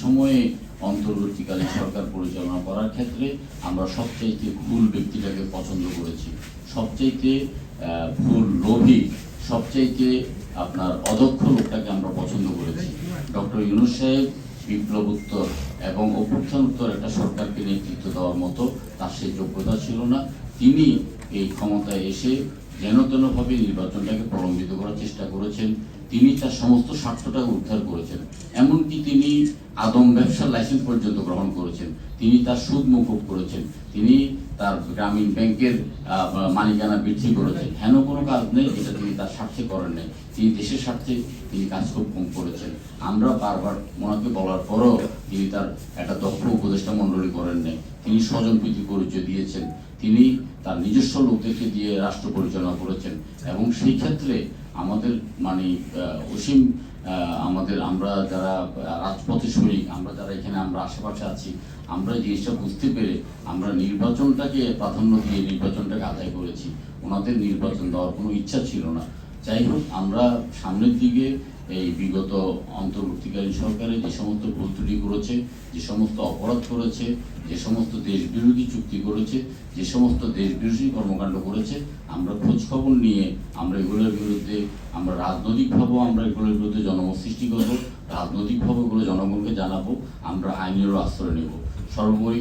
সময়ে অন্তর্বর্তীকালীন সরকার পরিচালনা করার ক্ষেত্রে আমরা সবচাইতে ভুল ব্যক্তিটাকে পছন্দ করেছি, সবচাইতে ভুল লোভী, সবচাইতে আপনার অদক্ষ লোকটাকে আমরা পছন্দ করেছি। ডক্টর ইউনূস সাহেব বিপ্লবোত্তর এবং অভ্যুত্থানোত্তর একটা সরকারকে নেতৃত্ব দেওয়ার মতো তার সেই যোগ্যতা ছিল না। তিনি এই ক্ষমতায় এসে যেন তেনভাবে নির্বাচনটাকে প্রলম্বিত করার চেষ্টা করেছেন। তিনি তার সমস্ত স্বার্থটাকে উদ্ধার করেছেন, এমনকি তিনি আদম ব্যবসার লাইসেন্স পর্যন্ত গ্রহণ করেছেন। তিনি তার সুদ মকুব করেছেন, তিনি তার গ্রামীণ ব্যাংকের মালিকানা বৃদ্ধি করেছেন। হেন কোনো কাজ নেই যেটা তিনি তার স্বার্থে করেন নাই। তিনি দেশের স্বার্থে তিনি কাজ খুব কম করেছেন। আমরা বারবার ওনাকে বলার পরও তিনি তার একটা দক্ষ উপদেষ্টা মণ্ডলী করেন নাই। তিনি স্বজনপ্রীতি পরিচয় দিয়েছেন, তিনি তার নিজস্ব লোকদেরকে দিয়ে রাষ্ট্র পরিচালনা করেছেন। এবং সেই ক্ষেত্রে আমাদের মানে অসীম আমরা যারা রাজপথে সৈনিক, আমরা যারা এখানে আমরা আশেপাশে আছি, আমরা জিনিসটা বুঝতে পেরে আমরা নির্বাচনটাকে প্রাধান্য দিয়ে নির্বাচনটাকে আদায় করেছি। ওনাদের নির্বাচন দেওয়ার কোনো ইচ্ছা ছিল না। যাই হোক, আমরা সামনের দিকে এই বিগত অন্তর্বর্তীকালীন সরকারে যে সমস্ত ভুল ত্রুটি করেছে, যে সমস্ত অপরাধ করেছে, যে সমস্ত দেশ বিরোধী চুক্তি করেছে, যে সমস্ত দেশ বিরোধী কর্মকাণ্ড করেছে, আমরা খোঁজ খবর নিয়ে আমরা এগুলোর বিরুদ্ধে আমরা রাজনৈতিকভাবেও আমরা এগুলোর বিরুদ্ধে জনমত সৃষ্টি করবো, রাজনৈতিকভাবে এগুলো জনগণকে জানাবো, আমরা আইনেরও আশ্রয় নেব। সর্বোপরি